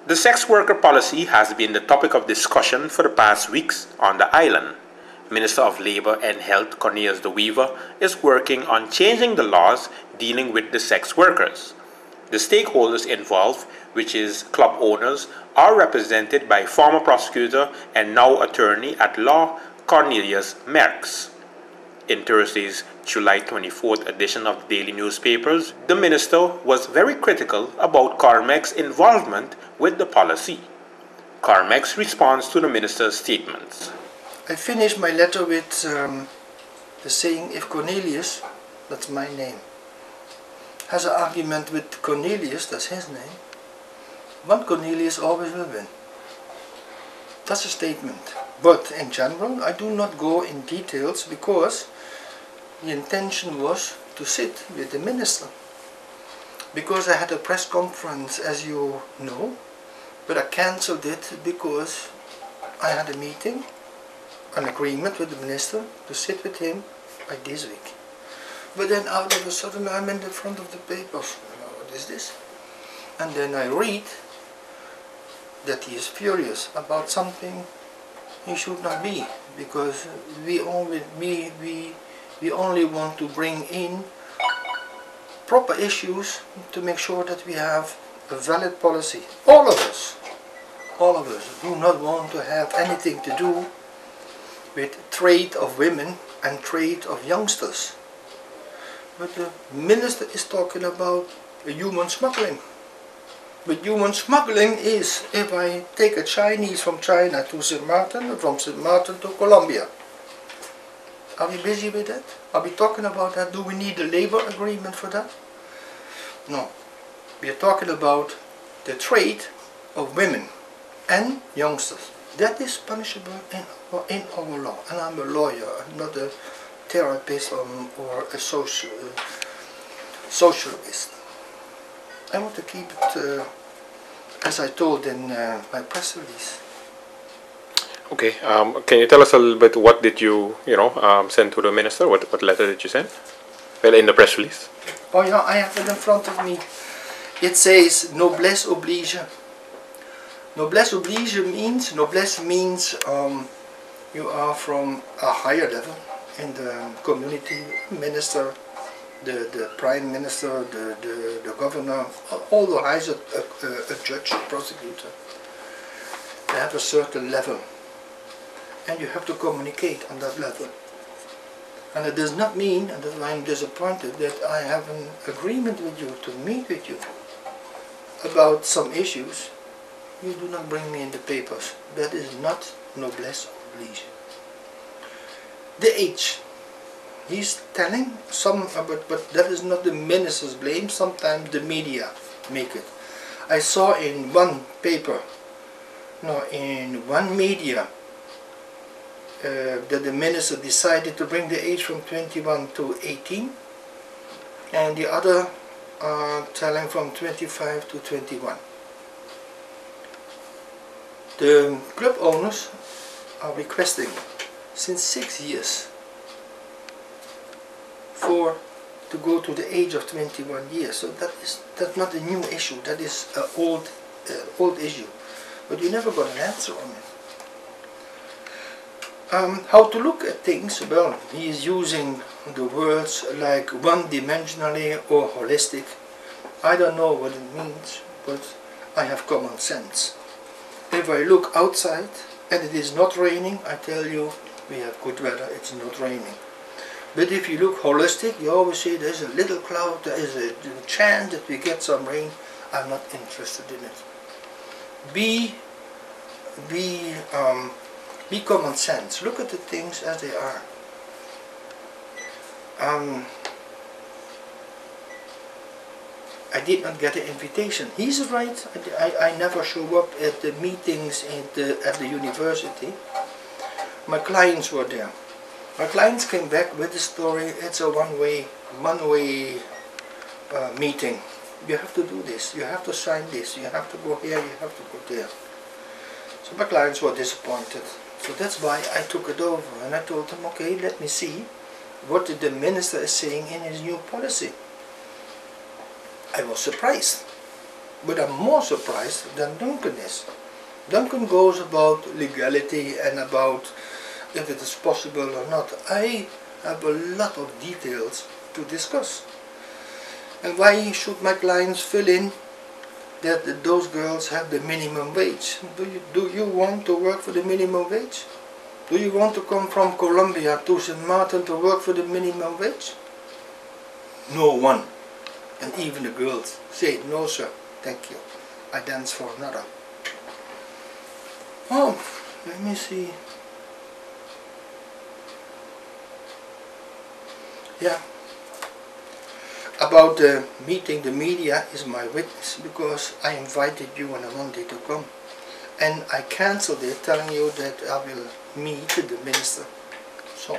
The sex worker policy has been the topic of discussion for the past weeks on the island. Minister of Labour and Health Cor Deweever is working on changing the laws dealing with the sex workers. The stakeholders involved, which is club owners, are represented by former prosecutor and now attorney at law Cor Merx. In Thursday's July 24th edition of the daily newspapers, the minister was very critical about Cor Merx's involvement with the policy. Cor Merx responds to the minister's statements. I finished my letter with the saying, if Cornelius, that's my name, has an argument with Cornelius, that's his name, one Cornelius always will win. That's a statement. But in general, I do not go in details because the intention was to sit with the minister. Because I had a press conference, as you know, but I cancelled it because I had a meeting, an agreement with the minister to sit with him by this week. But then out of a sudden I'm in the front of the papers. What is this? And then I read that he is furious about something he should not be, because we only want to bring in proper issues to make sure that we have a valid policy. All of us do not want to have anything to do with trade of women and trade of youngsters. But the minister is talking about human smuggling. But human smuggling is if I take a Chinese from China to St. Martin, or from St. Martin to Colombia. Are we busy with that? Are we talking about that? Do we need a labor agreement for that? No. We are talking about the trade of women and youngsters. That is punishable in our law. And I'm a lawyer, I'm not a therapist or a socialist. I want to keep it as I told in my press release. Okay, can you tell us a little bit what did you send to the minister? What letter did you send? Well, in the press release. Oh yeah, I have it in front of me. It says noblesse oblige. Noblesse oblige means, you are from a higher level in the community, minister, the prime minister, the governor, all the highs, a judge, a prosecutor. They have a certain level. And you have to communicate on that level. And it does not mean, and that's why I'm disappointed, that I have an agreement with you to meet with you about some issues. You do not bring me in the papers. That is not noblesse oblige. The age. He's telling some, but that is not the minister's blame. Sometimes the media make it. I saw in one paper, in one media, that the minister decided to bring the age from 21 to 18, and the other telling from 25 to 21. The club owners are requesting since 6 years to go to the age of 21 years. So that's not a new issue. That is an old issue. But you never got an answer on it. How to look at things? Well, he is using the words like one-dimensionally or holistic. I don't know what it means, but I have common sense. If I look outside and it is not raining, I tell you we have good weather, it's not raining. But if you look holistic, you always say there's a little cloud, there is a chance that we get some rain. I'm not interested in it. Be common sense. Look at the things as they are. I did not get an invitation. He's right. I never show up at the meetings at the university. My clients were there. My clients came back with the story. It's a one-way meeting. You have to do this. You have to sign this. You have to go here. You have to go there. So my clients were disappointed. So that's why I took it over, and I told them, okay, let me see what the minister is saying in his new policy. I was surprised. But I'm more surprised than Duncan is. Duncan goes about legality and about if it is possible or not. I have a lot of details to discuss. And why should my clients fill in that those girls have the minimum wage? Do you want to work for the minimum wage? Do you want to come from Colombia to St. Martin to work for the minimum wage? No one. And even the girls say, no sir, thank you. I dance for another. Oh, let me see. Yeah. About the meeting, the media is my witness because I invited you on a Monday to come. And I cancelled it telling you that I will meet the minister. So,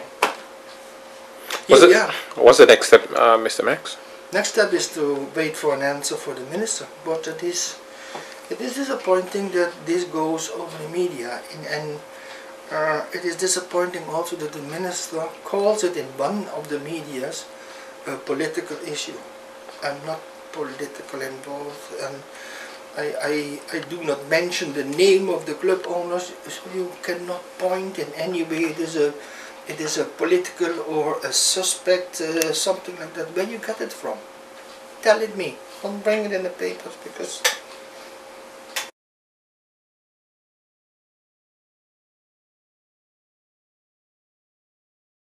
what's the next step, Mr. Merx? Next step is to wait for an answer for the minister. But it is disappointing that this goes over the media. And it is disappointing also that the minister calls it in one of the medias a political issue. I'm not politically involved, and I do not mention the name of the club owners, so you cannot point in any way it is a political or a suspect, something like that. Where you get it from? Tell it me. Don't bring it in the papers, because